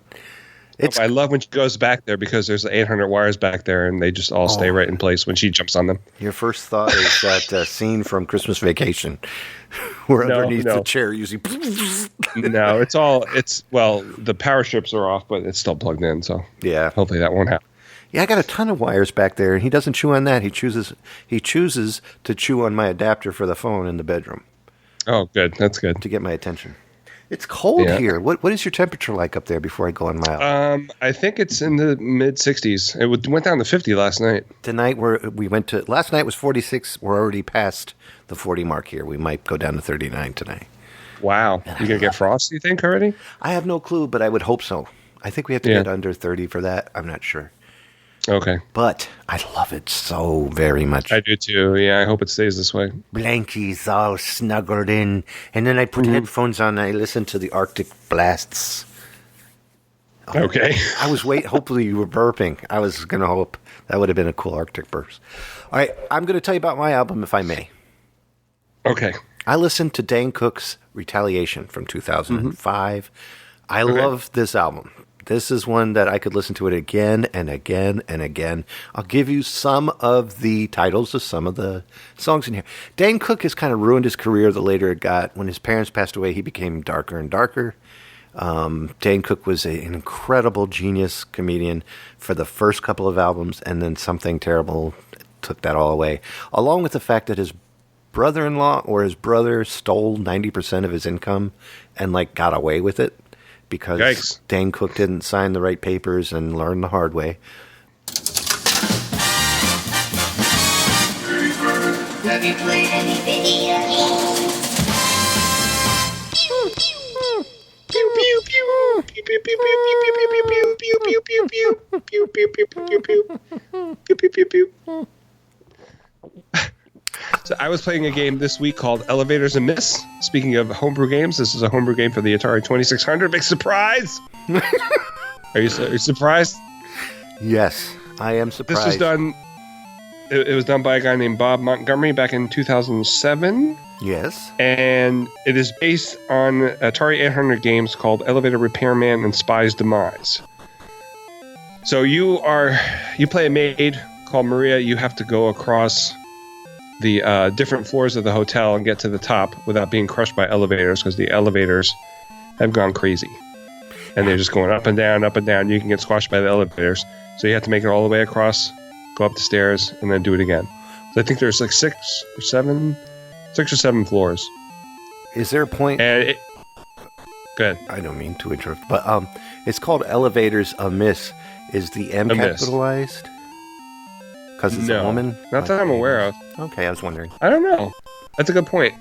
I love when she goes back there because there's 800 wires back there and they just all stay right in place when she jumps on them. Your first thought is that scene from Christmas Vacation where underneath the chair usually... No, the power strips are off, but it's still plugged in, so yeah, hopefully that won't happen. Yeah, I got a ton of wires back there, and he doesn't chew on that. He chooses to chew on my adapter for the phone in the bedroom. Oh, good. That's good. To get my attention. It's cold here. What is your temperature like up there before I go on my out? I think it's in the mid 60s. It went down to 50 last night. Tonight last night was 46. We're already past the 40 mark here. We might go down to 39 tonight. Wow. You going to get frost, you think, already? I have no clue, but I would hope so. I think we have to get under 30 for that. I'm not sure. Okay. But I love it so very much. I do too. Yeah, I hope it stays this way. Blankies all snuggled in. And then I put headphones on and I listen to the Arctic blasts. Oh, okay. I was hopefully you were burping. I was going to hope that would have been a cool Arctic burst. All right, I'm going to tell you about my album, if I may. Okay. I listened to Dane Cook's Retaliation from 2005. I love this album. This is one that I could listen to it again and again and again. I'll give you some of the titles of some of the songs in here. Dane Cook has kind of ruined his career the later it got. When his parents passed away, he became darker and darker. Dane Cook was an incredible genius comedian for the first couple of albums, and then something terrible took that all away. Along with the fact that his brother-in-law or his brother stole 90% of his income and got away with it. Because Dane Cook didn't sign the right papers and learn the hard way. Have you played any video games? Pew pew pew pew pew pew pew pew pew pew pew pew pew pew pew pew pew pew pew. So I was playing a game this week called Elevators Amiss. Speaking of homebrew games, this is a homebrew game for the Atari 2600. Big surprise! Are you surprised? Yes, I am surprised. This was done. It was done by a guy named Bob Montgomery back in 2007. Yes. And it is based on Atari 800 games called Elevator Repairman and Spy's Demise. So you play a maid called Maria. You have to go across the different floors of the hotel and get to the top without being crushed by elevators, because the elevators have gone crazy. And they're just going up and down, up and down. You can get squashed by the elevators. So you have to make it all the way across, go up the stairs, and then do it again. So I think there's 6 or 7 floors. Is there a point? And go ahead. I don't mean to interrupt, but it's called Elevators Amiss. Is the M capitalized? Because it's a woman? Not that I'm aware of. Okay, I was wondering. I don't know. That's a good point.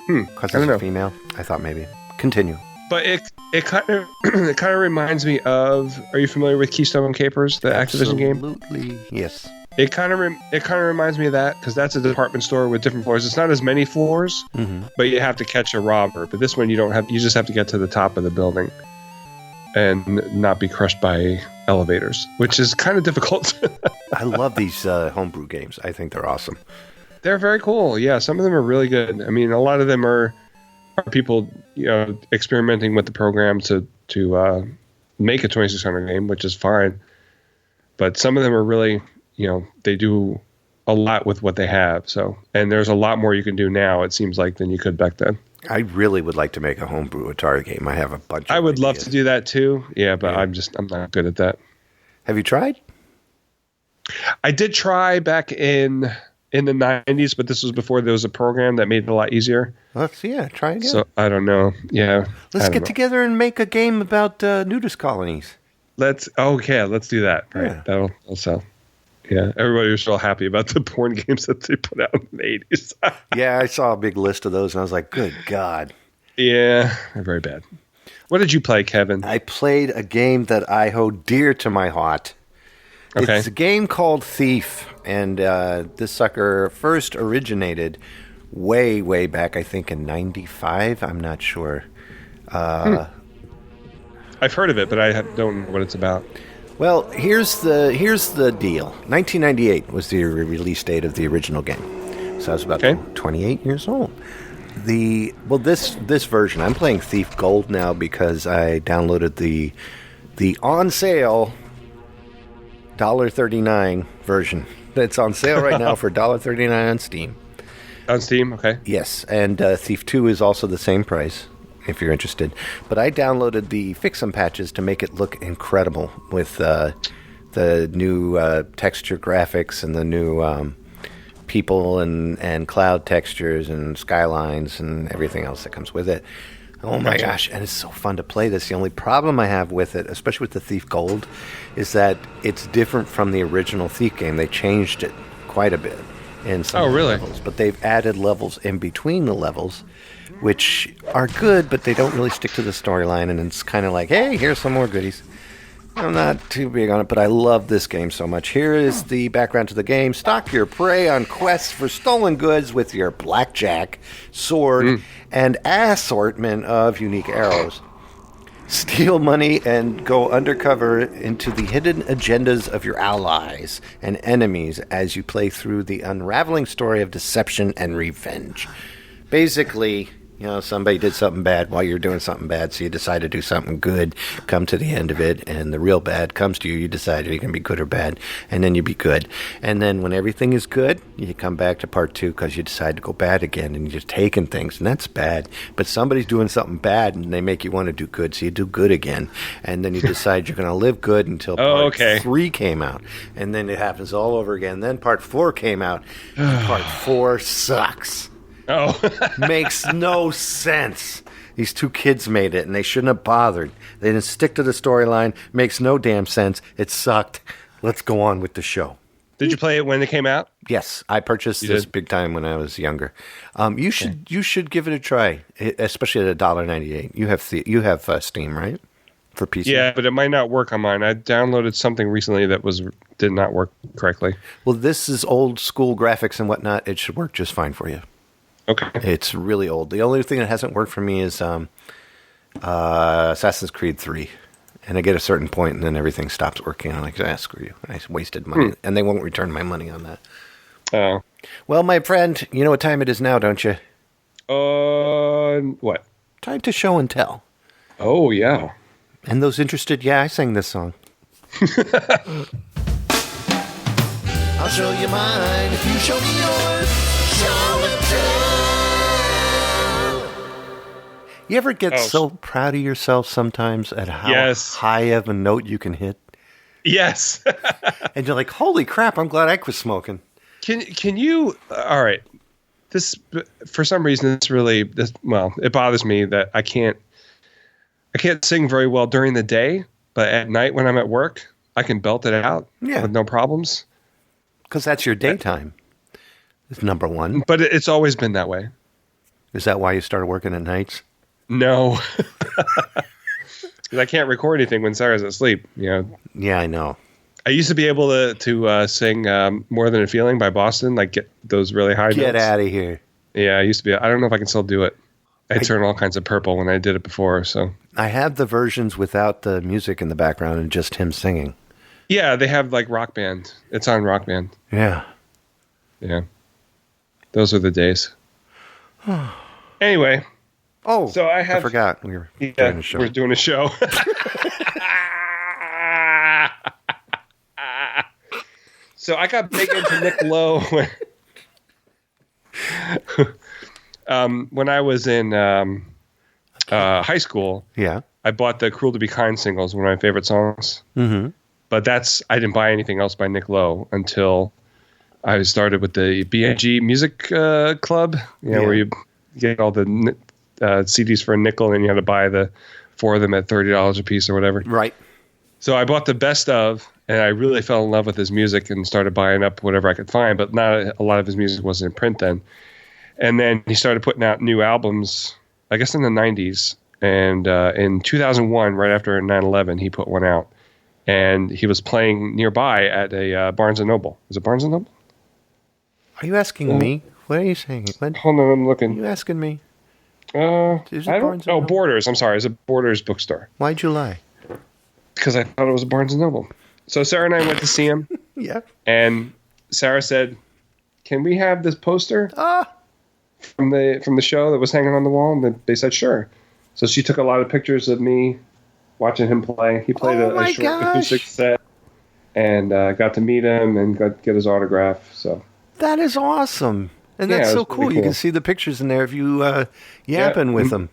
Because it's a female? I thought maybe. Continue. But it kind of reminds me of. Are you familiar with Keystone Capers, the Activision game? Absolutely, yes. It kind of reminds me of that because that's a department store with different floors. It's not as many floors, but you have to catch a robber. But this one you don't have. You just have to get to the top of the building and not be crushed by elevators, which is kind of difficult. I love these homebrew games. I think they're awesome. They're very cool. Yeah, some of them are really good. I mean, a lot of them are people, experimenting with the program to make a 2600 game, which is fine. But some of them are really, they do a lot with what they have. So, and there's a lot more you can do now, it seems like, than you could back then. I really would like to make a homebrew Atari game. I have a bunch of I would love ideas. to do that too. Yeah, but I'm not good at that. Have you tried? I did try back in the 90s, but this was before there was a program that made it a lot easier. Try again. So I don't know. Yeah. Let's get together and make a game about nudist colonies. Let's do that. Right. Yeah. That'll sell. Yeah. Everybody was real happy about the porn games that they put out in the 80s. Yeah, I saw a big list of those and I was like, good God. Yeah, they're very bad. What did you play, Kevin? I played a game that I hold dear to my heart. Okay. It's a game called Thief, and this sucker first originated way, way back, I think in 95. I'm not sure. I've heard of it, but I don't know what it's about. Well, here's the deal. 1998 was the release date of the original game. So I was about 28 years old. This version, I'm playing Thief Gold now because I downloaded the on sale $1.39 version. It's on sale right now for $1.39 on Steam. On Steam, okay. Yes, and Thief 2 is also the same price if you're interested. But I downloaded the fix-em patches to make it look incredible with the new texture graphics and the new people and cloud textures and skylines and everything else that comes with it. Oh my gosh, and it's so fun to play this. The only problem I have with it, especially with the Thief Gold, is that it's different from the original Thief game. They changed it quite a bit in some of the levels, but they've added levels in between the levels, which are good, but they don't really stick to the storyline, and it's kind of like, hey, here's some more goodies. I'm not too big on it, but I love this game so much. Here is the background to the game. Stalk your prey on quests for stolen goods with your blackjack, sword, and assortment of unique arrows. Steal money and go undercover into the hidden agendas of your allies and enemies as you play through the unraveling story of deception and revenge. Basically, somebody did something bad while you're doing something bad, so you decide to do something good, come to the end of it, and the real bad comes to you. You decide you're going to be good or bad, and then you be good. And then when everything is good, you come back to part 2 because you decide to go bad again, and you're taking things, and that's bad. But somebody's doing something bad, and they make you want to do good, so you do good again. And then you decide you're going to live good until part 3 came out. And then it happens all over again. Then part 4 came out, and part 4 sucks. Oh. Makes no sense. These two kids made it, and they shouldn't have bothered. They didn't stick to the storyline. Makes no damn sense. It sucked. Let's go on with the show. Did you play it when it came out? Yes, I purchased this big time when I was younger. You should give it a try, especially at $1.98. You have Steam, right? For PC. Yeah, but it might not work on mine. I downloaded something recently that did not work correctly. Well, this is old school graphics and whatnot. It should work just fine for you. Okay. It's really old. The only thing that hasn't worked for me is Assassin's Creed 3. And I get a certain point, and then everything stops working. I'm like, screw you. I wasted money. And they won't return my money on that. Oh. Well, my friend, you know what time it is now, don't you? What? Time to show and tell. Oh, yeah. And those interested, I sang this song. I'll show you mine if you show me yours. Show and tell. You ever get so proud of yourself sometimes at how high of a note you can hit? Yes. And you're like, holy crap, I'm glad I quit smoking. Can you, all right, this, for some reason, it bothers me that I can't sing very well during the day, but at night when I'm at work, I can belt it out with no problems. Because that's your daytime. It's number one. But it's always been that way. Is that why you started working at nights? No. Because I can't record anything when Sarah's asleep, Yeah, I know. I used to be able to sing "More Than a Feeling" by Boston, like get those really high notes. Get out of here. Yeah, I used to be. I don't know if I can still do it. I turned all kinds of purple when I did it before. So I have the versions without the music in the background and just him singing. yeah, they have like Rock Band. It's on Rock Band. Yeah. Yeah, those are the days. Anyway. Oh, so I forgot we were doing a show. We're doing a show. So I got big into Nick Lowe when I was in high school. Yeah. I bought the "Cruel to Be Kind" singles, one of my favorite songs. Mm-hmm. But I didn't buy anything else by Nick Lowe until I started with the BNG Music Club, where you get all the CDs for a nickel, and you had to buy the 4 of them at $30 a piece or whatever. Right. So I bought the best of, and I really fell in love with his music and started buying up whatever I could find. But not a lot of his music wasn't in print then. And then he started putting out new albums, I guess in the 90s. And in 2001, right after 9/11, he put one out. And he was playing nearby at a Barnes & Noble. Is it Barnes & Noble? Are you asking me? What are you saying? Hold on, I'm looking. Are you asking me? Is it Barnes & Noble? Borders. I'm sorry. It's a Borders bookstore. Why'd you lie? Because I thought it was a Barnes & Noble. So Sarah and I went to see him. Yeah. And Sarah said, "Can we have this poster from the show that was hanging on the wall?" And they said, "Sure." So she took a lot of pictures of me watching him play. He played a short acoustic set, and got to meet him and get his autograph. So that is awesome, and that's so cool. You can see the pictures in there if you yapping with him.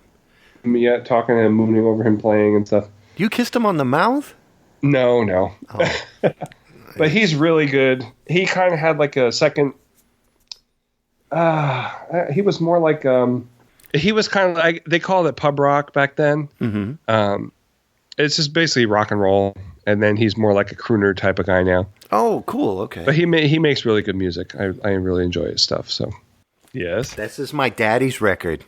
Yeah, talking to him, moving over him, playing and stuff. You kissed him on the mouth? No. Oh. But he's really good. He kind of had like a second. He was more like he was kind of like, they called it pub rock back then. Mm-hmm. It's just basically rock and roll, and then he's more like a crooner type of guy now. Oh, cool. Okay. But he makes really good music. I really enjoy his stuff. So yes, this is my daddy's record.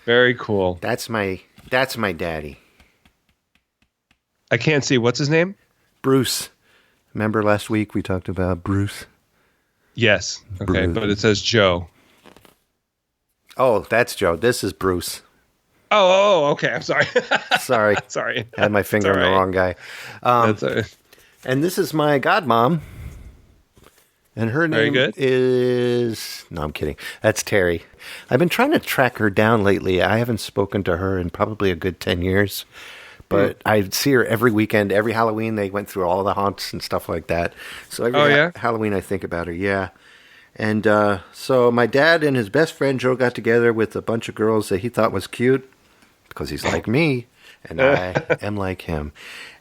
Very cool. That's my daddy. I can't see. What's his name? Bruce. Remember last week we talked about Bruce? Yes. Okay, Bruce. But it says Joe. Oh, that's Joe. This is Bruce. Oh, okay. I'm sorry. Sorry. I had my finger on the wrong guy. That's all right. And this is my godmom. And her name is... No, I'm kidding. That's Terry. I've been trying to track her down lately. I haven't spoken to her in probably a good 10 years. But I see her every weekend, every Halloween. They went through all the haunts and stuff like that. So every Halloween I think about her, yeah. And so my dad and his best friend Joe got together with a bunch of girls that he thought was cute because he's like me and I am like him.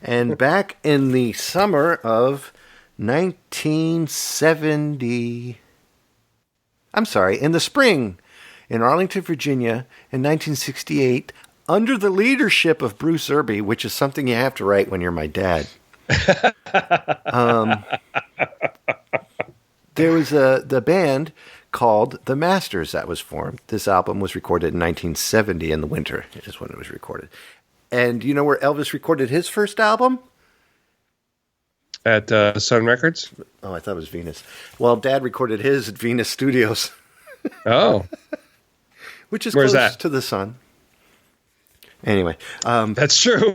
And back in the summer of 1970... I'm sorry, in the spring in Arlington, Virginia in 1968... under the leadership of Bruce Irby, which is something you have to write when you're my dad. There was the band called The Masters that was formed. This album was recorded in 1970 in the winter, is when it was recorded. And you know where Elvis recorded his first album? At Sun Records? Oh, I thought it was Venus. Well, Dad recorded his at Venus Studios. Oh. Which is close to the sun. Anyway, that's true.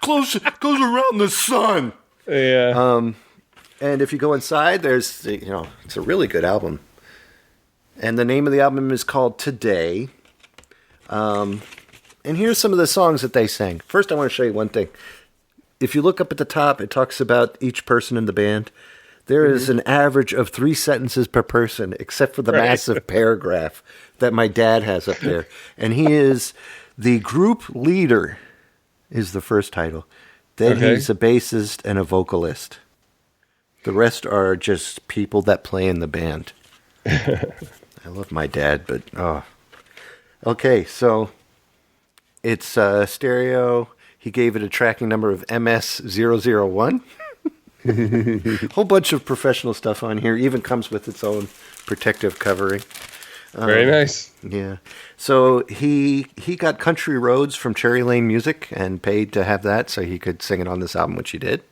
Close goes around the sun. Yeah. And if you go inside, there's it's a really good album. And the name of the album is called Today. And here's some of the songs that they sang. First, I want to show you one thing. If you look up at the top, it talks about each person in the band. There is an average of 3 sentences per person, except for the massive paragraph that my dad has up there. And he is the group leader, is the first title. Then he's a bassist and a vocalist. The rest are just people that play in the band. I love my dad, but okay, so it's stereo. He gave it a tracking number of MS001. Whole bunch of professional stuff on here. Even comes with its own protective covering. Very nice. Yeah. So he got Country Roads from Cherry Lane Music and paid to have that so he could sing it on this album, which he did.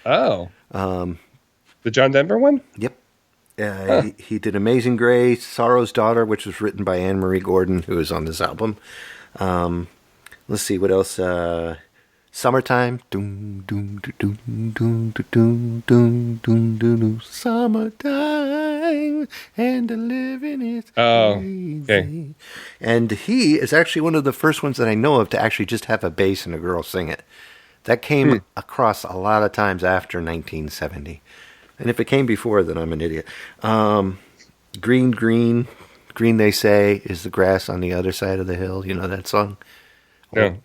Oh. The John Denver one? Yep. He did Amazing Grace, Sorrow's Daughter, which was written by Anne Marie Gordon, who is on this album. Let's see, what else? Summertime. Doom, doom, doom, doom, doom, doom, doom, doom, doom, summertime, and the living is easy. Okay. And he is actually one of the first ones that I know of to actually just have a bass and a girl sing it. That came across a lot of times after 1970. And if it came before, then I'm an idiot. Green, green, green, they say, is the grass on the other side of the hill. You know that song?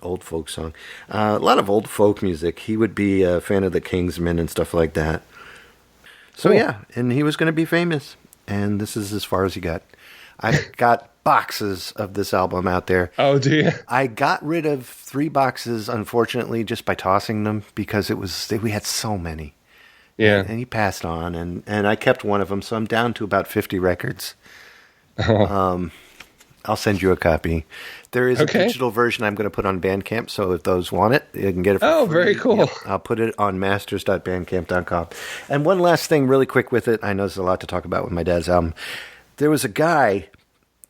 Old folk song. A lot of old folk music. He would be a fan of the Kingsmen and stuff like that. So, yeah, and he was going to be famous. And this is as far as he got. I've got boxes of this album out there. Oh, do you? I got rid of 3 boxes, unfortunately, just by tossing them because we had so many. Yeah. And he passed on, and I kept one of them, so I'm down to about 50 records. I'll send you a copy. There is a digital version I'm going to put on Bandcamp, so if those want it, you can get it for free. Very cool. Yep. I'll put it on masters.bandcamp.com. And one last thing really quick with it. I know there's a lot to talk about with my dad's album. There was a guy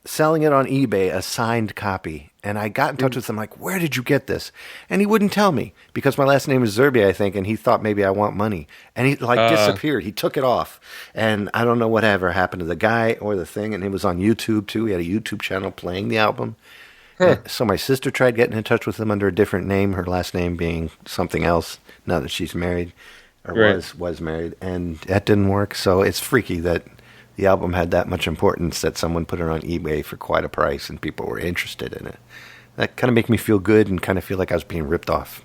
selling it on eBay, a signed copy. And I got in touch with him, like, where did you get this? And he wouldn't tell me because my last name is Zerby, I think, and he thought maybe I want money. And he, disappeared. He took it off. And I don't know whatever happened to the guy or the thing. And it was on YouTube, too. He had a YouTube channel playing the album. So my sister tried getting in touch with him under a different name, her last name being something else, now that she's married, or was married. And that didn't work. So it's freaky that the album had that much importance that someone put it on eBay for quite a price and people were interested in it. That kind of made me feel good and kind of feel like I was being ripped off.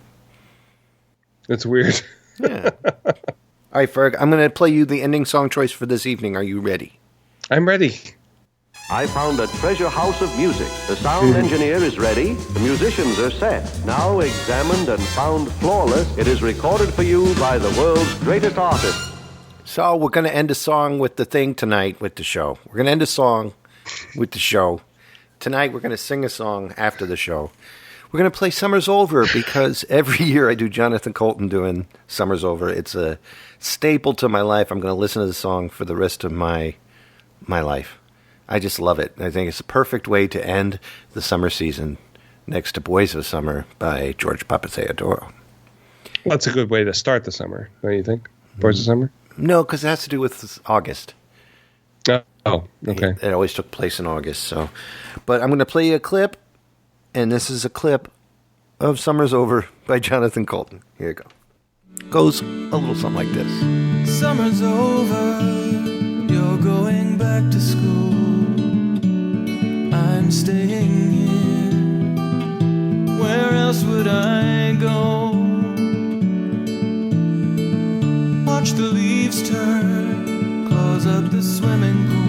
That's weird. Yeah. All right, Ferg, I'm going to play you the ending song choice for this evening. Are you ready? I'm ready. I found a treasure house of music. The sound engineer is ready. The musicians are set. Now examined and found flawless, it is recorded for you by the world's greatest artist. So we're going to end a song with the thing tonight with the show. We're going to end a song with the show. Tonight we're going to sing a song after the show. We're going to play Summer's Over because every year I do Jonathan Colton doing Summer's Over. It's a staple to my life. I'm going to listen to the song for the rest of my life. I just love it. I think it's a perfect way to end the summer season next to Boys of Summer by George Papatheodoro. Well, that's a good way to start the summer, don't you think? Boys of Summer? No, because it has to do with August. Oh, okay. It always took place in August. So, but I'm going to play you a clip, and this is a clip of Summer's Over by Jonathan Colton. Here you go. Goes a little something like this. Summer's over, you're going back to school. I'm staying here. Where else would I go? Watch the leaves turn, close up the swimming pool.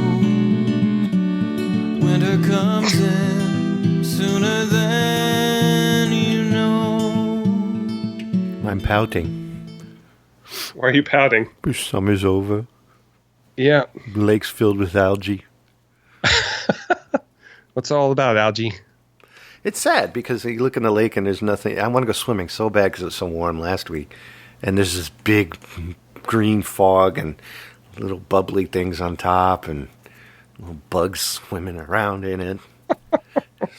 Winter comes in sooner than you know. I'm pouting. Why are you pouting? Summer's over. Yeah. Lake's filled with algae. What's it all about, algae? It's sad because you look in the lake and there's nothing. I want to go swimming so bad because it was so warm last week. And there's this big green fog and little bubbly things on top and little bugs swimming around in it.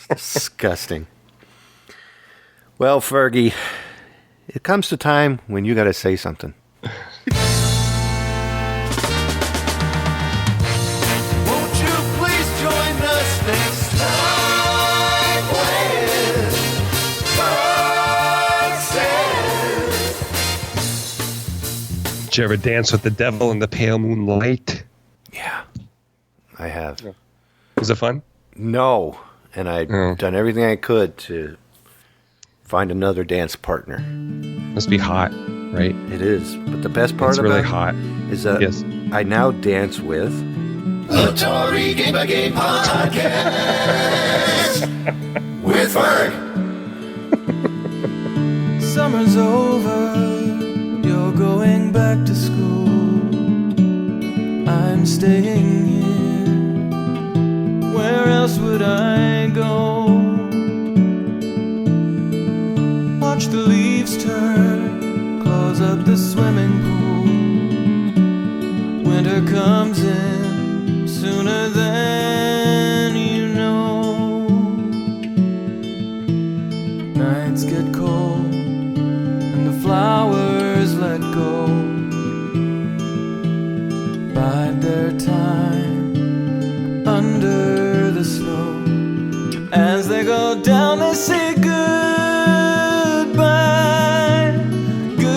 It's disgusting. Well, Fergie, it comes to time when you got to say something. Won't you please join us next time when Ferg says. Did you ever dance with the devil in the pale moonlight? Yeah, I have. Yeah. Was it fun? No, and I'd done everything I could to find another dance partner. Must be hot, right? It is, but the best part it's about really it hot. is that I now dance with Atari Game by Game Podcast with Ferg. Summer's over, you're going back to school. I'm staying here. Where else would I go? Watch the leaves turn, close up the swimming pool. nights get cold and the flowers let go, bide their time under the snow. As they go down, they say goodbye, goodbye.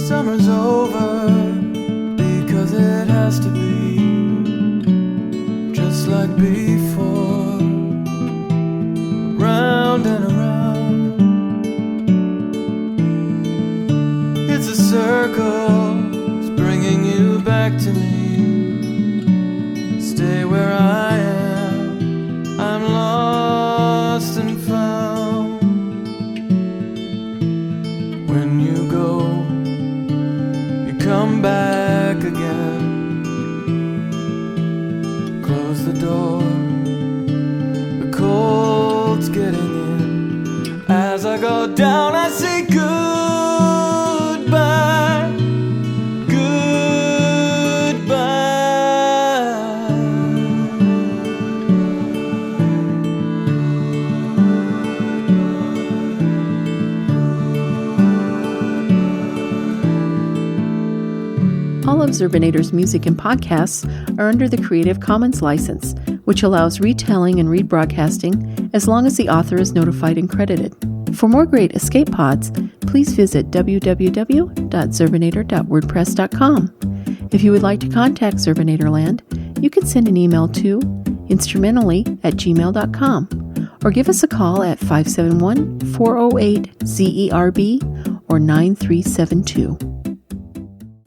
Summer's over because it has to be just like before, round and around. It's a circle, it's bringing you back to me. Stay where I am, I'm lost and found. When you go, come back again. Close the door, the cold's getting in. As I go down, I say goodbye, goodbye. All of Zerbinator's music and podcasts are under the Creative Commons license, which allows retelling and rebroadcasting as long as the author is notified and credited. For more great escape pods, please visit www.zerbinator.wordpress.com. If you would like to contact Zerbinatorland, you can send an email to instrumentally@gmail.com or give us a call at 571-408-ZERB or 9372.